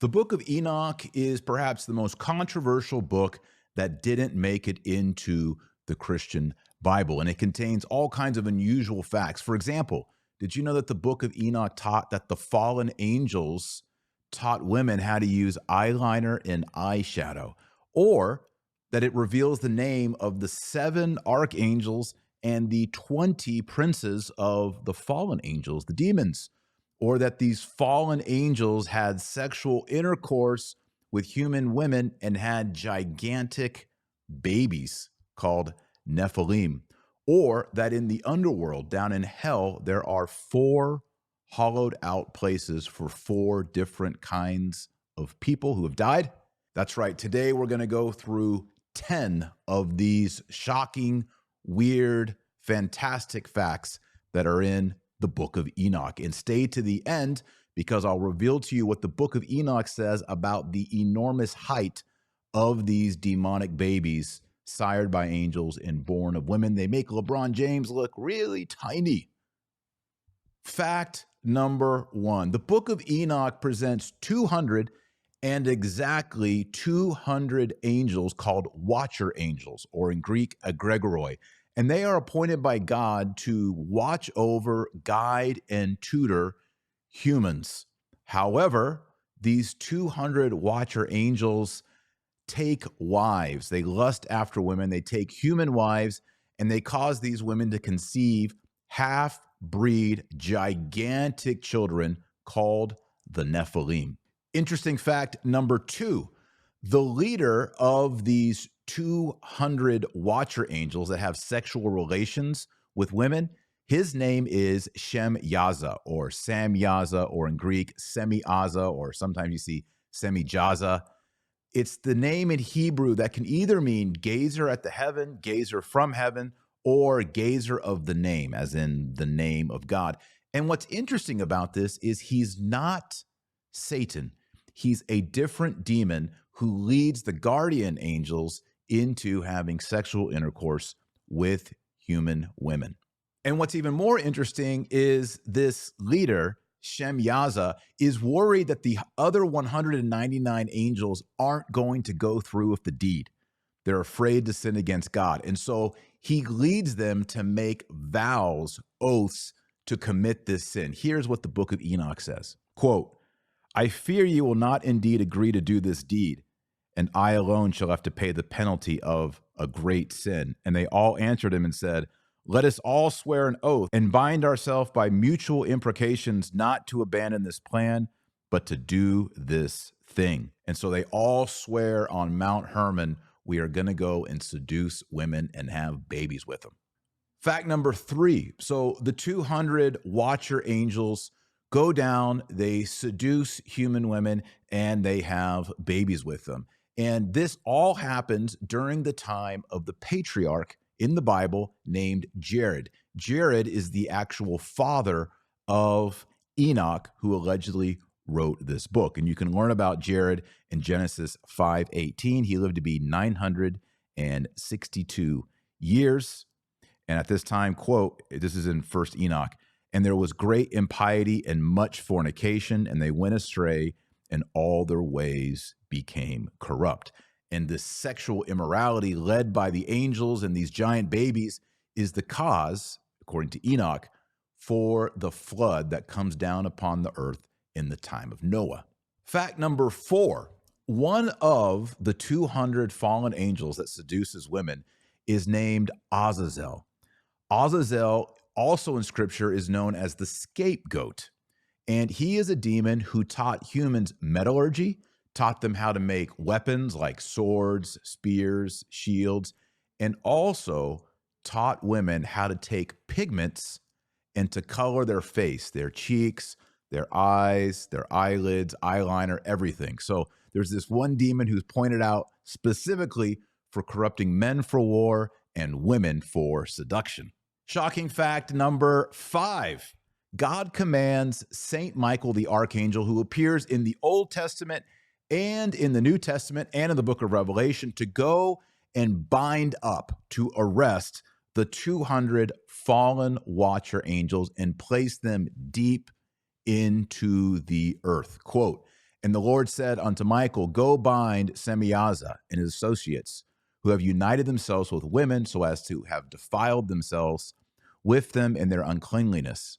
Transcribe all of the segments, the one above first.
The book of Enoch is perhaps the most controversial book that didn't make it into the Christian Bible, and it contains all kinds of unusual facts. For example, did you know that the book of Enoch taught that the fallen angels taught women how to use eyeliner and eyeshadow, or that it reveals the name of the 7 archangels and the 20 princes of the fallen angels, the demons, or that these fallen angels had sexual intercourse with human women and had gigantic babies called nephilim, or that in the underworld down in hell there are 4 hollowed out places for 4 different kinds of people who have died. That's right. Today we're going to go through 10 of these shocking, weird, fantastic facts that are in the book of Enoch. And stay to the end because I'll reveal to you what the book of Enoch says about the enormous height of these demonic babies sired by angels and born of women. They make LeBron James look really tiny. Fact number 1. The book of Enoch presents 200 and exactly 200 angels called watcher angels, or in Greek, egregoroi. And they are appointed by God to watch over, guide, and tutor humans. However, these 200 watcher angels take wives. They lust after women. They take human wives, and they cause these women to conceive half-breed, gigantic children called the Nephilim. Interesting fact number 2, the leader of these 200 watcher angels that have sexual relations with women, his name is Shem-Yaza or Sam-Yaza, or in Greek, Semi-Aza, or sometimes you see Semi-Jaza. It's the name in Hebrew that can either mean gazer at the heaven, gazer from heaven, or gazer of the name, as in the name of God. And what's interesting about this is he's not Satan. He's a different demon who leads the guardian angels into having sexual intercourse with human women. And what's even more interesting is this leader, Shem-Yaza, is worried that the other 199 angels aren't going to go through with the deed. They're afraid to sin against God. And so he leads them to make vows, oaths, to commit this sin. Here's what the book of Enoch says. Quote, "I fear you will not indeed agree to do this deed, and I alone shall have to pay the penalty of a great sin." And they all answered him and said, "Let us all swear an oath and bind ourselves by mutual imprecations not to abandon this plan, but to do this thing." And so they all swear on Mount Hermon, we are going to go and seduce women and have babies with them. Fact number 3. So the 200 watcher angels go down, they seduce human women, and they have babies with them. And this all happens during the time of the patriarch in the Bible named Jared. Jared is the actual father of Enoch, who allegedly wrote this book. And you can learn about Jared in Genesis 5:18. He lived to be 962 years. And at this time, quote, this is in 1st Enoch, "And there was great impiety and much fornication, and they went astray, and all their ways became corrupt." And this sexual immorality led by the angels and these giant babies is the cause, according to Enoch, for the flood that comes down upon the earth in the time of Noah. Fact number 4, one of the 200 fallen angels that seduces women is named Azazel. Azazel, also in scripture, is known as the scapegoat. And he is a demon who taught humans metallurgy, taught them how to make weapons like swords, spears, shields, and also taught women how to take pigments and to color their face, their cheeks, their eyes, their eyelids, eyeliner, everything. So there's this one demon who's pointed out specifically for corrupting men for war and women for seduction. Shocking fact number 5. God commands Saint Michael the Archangel, who appears in the Old Testament and in the New Testament and in the book of Revelation, to go and bind up, to arrest the 200 fallen watcher angels and place them deep into the earth. Quote, And the Lord said unto Michael, go bind Semyaza and his associates, who have united themselves with women so as to have defiled themselves with them in their uncleanliness.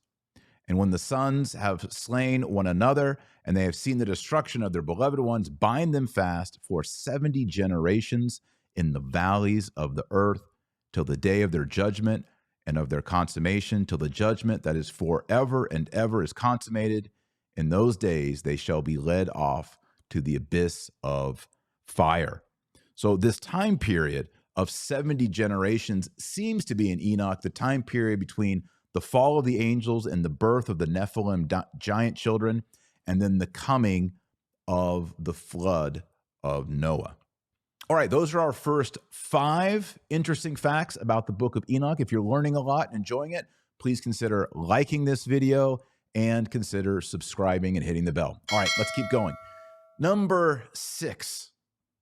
And when the sons have slain one another, and they have seen the destruction of their beloved ones, bind them fast for 70 generations in the valleys of the earth, till the day of their judgment and of their consummation, till the judgment that is forever and ever is consummated. In those days they shall be led off to the abyss of fire. So this time period of 70 generations seems to be in Enoch, the time period between the fall of the angels and the birth of the Nephilim giant children, and then the coming of the flood of Noah. All right, those are our first 5 interesting facts about the book of Enoch. If you're learning a lot and enjoying it, please consider liking this video and consider subscribing and hitting the bell. All right, let's keep going. Number 6,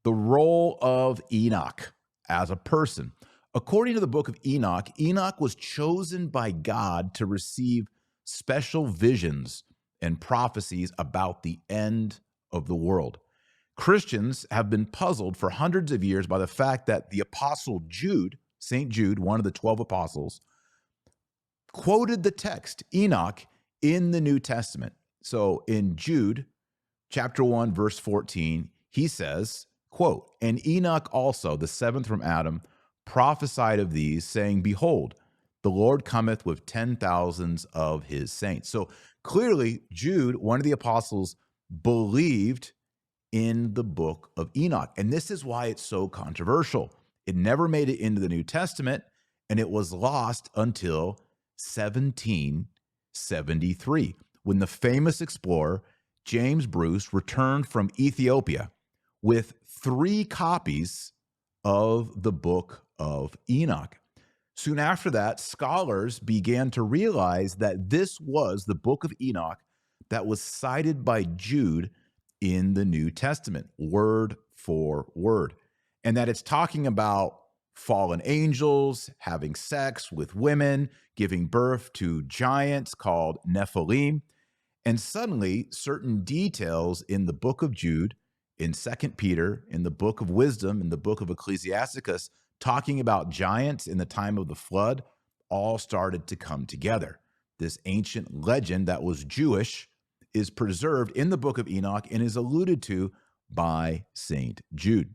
the role of Enoch as a person. According to the book of Enoch, Enoch was chosen by God to receive special visions and prophecies about the end of the world. Christians have been puzzled for hundreds of years by the fact that the apostle Jude, St. Jude, one of the 12 apostles, quoted the text Enoch in the New Testament. So in Jude chapter 1, verse 14, he says, quote, and Enoch also, the 7th from Adam, prophesied of these, saying, behold, the Lord cometh with 10,000s of his saints. So clearly, Jude, one of the apostles, believed in the book of Enoch. And this is why it's so controversial. It never made it into the New Testament, and it was lost until 1773, when the famous explorer James Bruce returned from Ethiopia with 3 copies of the book of Enoch. Soon after that, scholars began to realize that this was the book of Enoch that was cited by Jude in the New Testament, word for word, and that it's talking about fallen angels having sex with women, giving birth to giants called nephilim. And suddenly, certain details in the book of Jude, in 2 Peter, in the book of Wisdom, in the book of Ecclesiasticus, talking about giants in the time of the flood, all started to come together. This ancient legend that was Jewish is preserved in the book of Enoch and is alluded to by St. Jude.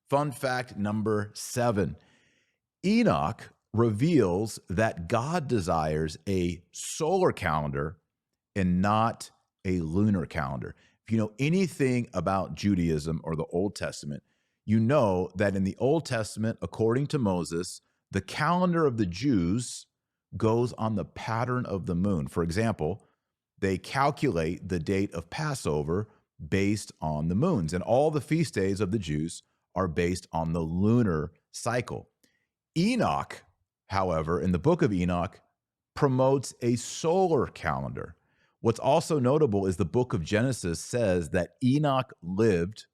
Fun fact number 7, Enoch reveals that God desires a solar calendar and not a lunar calendar. If you know anything about Judaism or the Old Testament, you know that in the Old Testament, according to Moses, the calendar of the Jews goes on the pattern of the moon. For example, they calculate the date of Passover based on the moons, and all the feast days of the Jews are based on the lunar cycle. Enoch, however, in the book of Enoch, promotes a solar calendar. What's also notable is the book of Genesis says that Enoch lived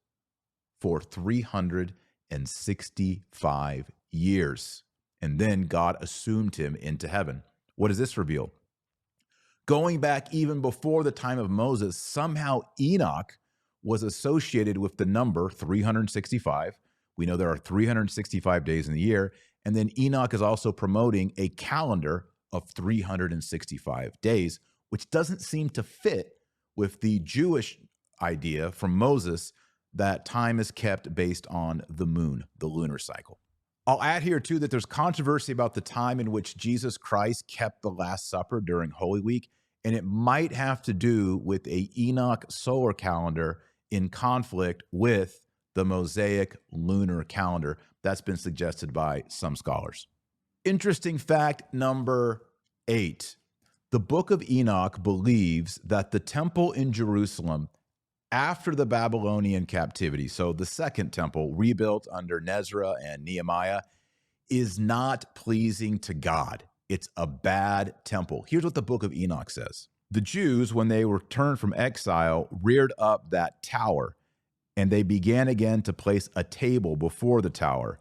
for 365 years, and then God assumed him into heaven. What does this reveal? Going back even before the time of Moses, somehow Enoch was associated with the number 365. We know there are 365 days in the year, and then Enoch is also promoting a calendar of 365 days, which doesn't seem to fit with the Jewish idea from Moses that time is kept based on the moon, the lunar cycle. I'll add here too that there's controversy about the time in which Jesus Christ kept the Last Supper during Holy Week, and it might have to do with a Enoch solar calendar in conflict with the Mosaic lunar calendar. That's been suggested by some scholars. Interesting fact number 8. The book of Enoch believes that the temple in Jerusalem after the Babylonian captivity, so the second temple rebuilt under Nezra and Nehemiah, is not pleasing to God. It's a bad temple. Here's what the book of Enoch says. The Jews, when they returned from exile, reared up that tower, and they began again to place a table before the tower,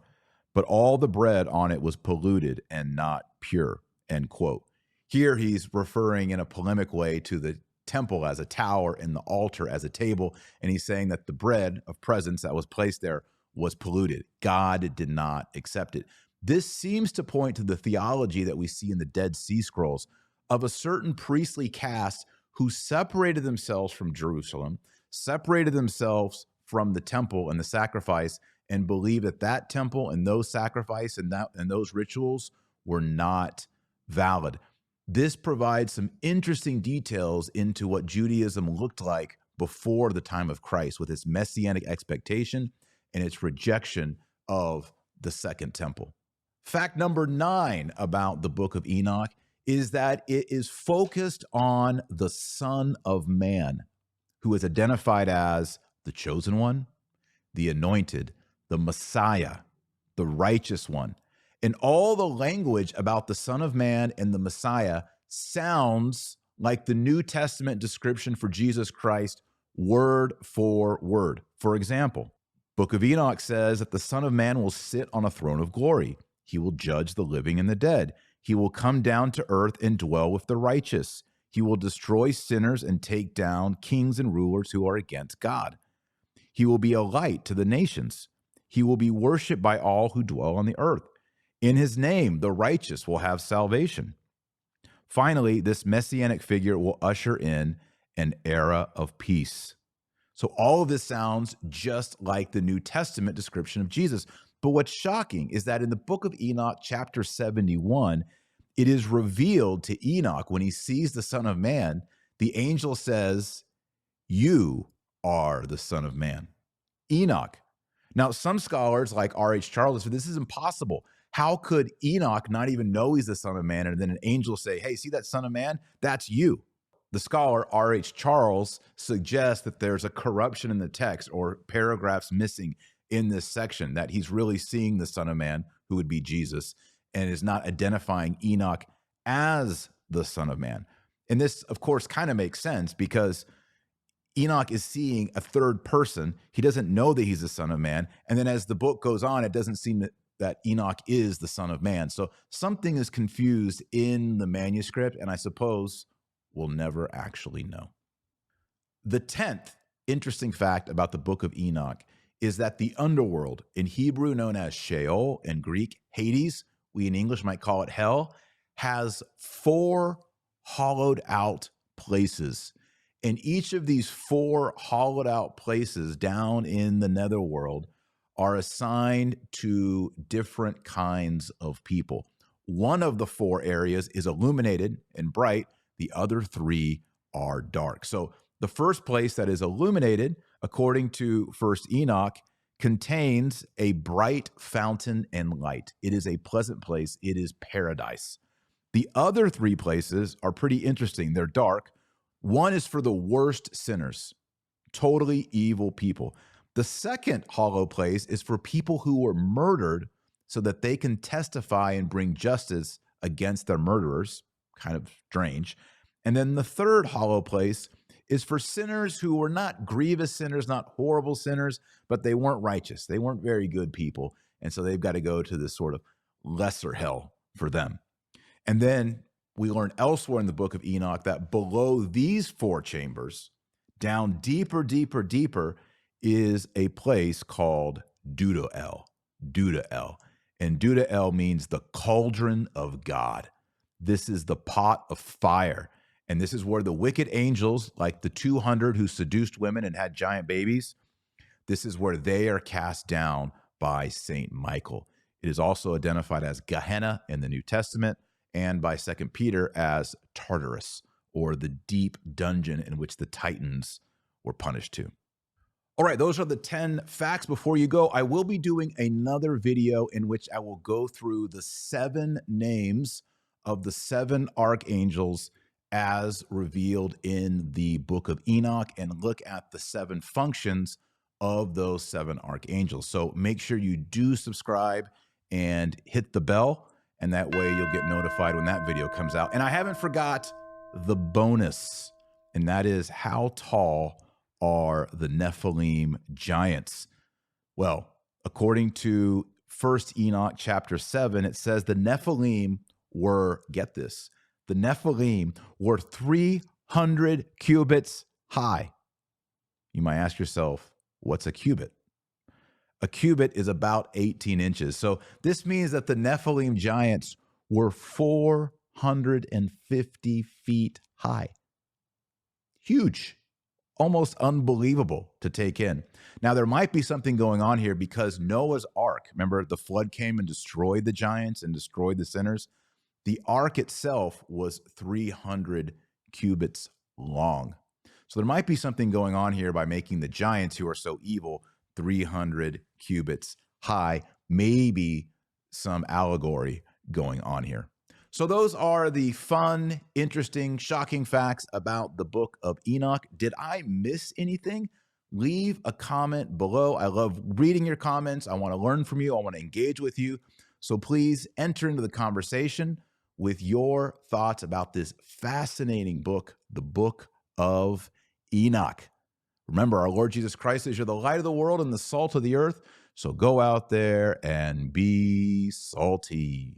but all the bread on it was polluted and not pure, end quote. Here he's referring in a polemic way to the temple as a tower and the altar as a table. And he's saying that the bread of presence that was placed there was polluted. God did not accept it. This seems to point to the theology that we see in the Dead Sea Scrolls of a certain priestly caste who separated themselves from Jerusalem, separated themselves from the temple and the sacrifice, and believed that that temple and those sacrifice and those rituals were not valid. This provides some interesting details into what Judaism looked like before the time of Christ, with its messianic expectation and its rejection of the second temple. Fact number 9 about the book of Enoch is that it is focused on the Son of Man, who is identified as the chosen one, the anointed, the Messiah, the righteous one. And all the language about the Son of Man and the Messiah sounds like the New Testament description for Jesus Christ, word for word. For example, Book of Enoch says that the Son of Man will sit on a throne of glory. He will judge the living and the dead. He will come down to earth and dwell with the righteous. He will destroy sinners and take down kings and rulers who are against God. He will be a light to the nations. He will be worshiped by all who dwell on the earth. In his name, the righteous will have salvation. Finally, this messianic figure will usher in an era of peace. So all of this sounds just like the New Testament description of Jesus. But what's shocking is that in the book of Enoch, chapter 71, it is revealed to Enoch when he sees the Son of Man, the angel says, "You are the Son of Man." Enoch. Now, some scholars like R.H. Charles say this is impossible. How could Enoch not even know he's the Son of Man, and then an angel say, "Hey, see that Son of Man? That's you." The scholar R.H. Charles suggests that there's a corruption in the text or paragraphs missing in this section, that he's really seeing the Son of Man, who would be Jesus, and is not identifying Enoch as the Son of Man. And this, of course, kind of makes sense because Enoch is seeing a third person. He doesn't know that he's the Son of Man. And then as the book goes on, it doesn't seem that Enoch is the Son of Man. So something is confused in the manuscript, and I suppose we'll never actually know. The 10th interesting fact about the book of Enoch is that the underworld, in Hebrew known as Sheol, in Greek Hades, we in English might call it hell, has 4 hollowed out places. And each of these 4 hollowed out places down in the netherworld are assigned to different kinds of people. One of the 4 areas is illuminated and bright. The other 3 are dark. So the first place that is illuminated, according to First Enoch, contains a bright fountain and light. It is a pleasant place. It is paradise. The other 3 places are pretty interesting. They're dark. One is for the worst sinners, totally evil people. The second hollow place is for people who were murdered so that they can testify and bring justice against their murderers. Kind of strange. And then the third hollow place is for sinners who were not grievous sinners, not horrible sinners, but they weren't righteous. They weren't very good people. And so they've got to go to this sort of lesser hell for them. And then we learn elsewhere in the book of Enoch that below these 4 chambers, down deeper, deeper, deeper, is a place called Dudael. Dudael. And Dudael means the cauldron of God. This is the pot of fire. And this is where the wicked angels, like the 200 who seduced women and had giant babies, this is where they are cast down by Saint Michael. It is also identified as Gehenna in the New Testament and by 2 Peter as Tartarus, or the deep dungeon in which the Titans were punished to. All right, those are the 10 facts. Before you go, I will be doing another video in which I will go through the 7 names of the 7 archangels as revealed in the book of Enoch and look at the 7 functions of those 7 archangels. So make sure you do subscribe and hit the bell, and that way you'll get notified when that video comes out. And I haven't forgot the bonus, and that is how tall are the Nephilim giants? Well, according to 1 Enoch chapter 7, it says the Nephilim were, get this, the Nephilim were 300 cubits high. You might ask yourself, what's a cubit? A cubit is about 18 inches. So this means that the Nephilim giants were 450 feet high. Huge. Almost unbelievable to take in. Now, there might be something going on here because Noah's Ark, remember the flood came and destroyed the giants and destroyed the sinners? The ark itself was 300 cubits long. So there might be something going on here by making the giants who are so evil 300 cubits high, maybe some allegory going on here. So those are the fun, interesting, shocking facts about the book of Enoch. Did I miss anything? Leave a comment below. I love reading your comments. I want to learn from you. I want to engage with you. So please enter into the conversation with your thoughts about this fascinating book, the book of Enoch. Remember, our Lord Jesus Christ is you're the light of the world and the salt of the earth. So go out there and be salty.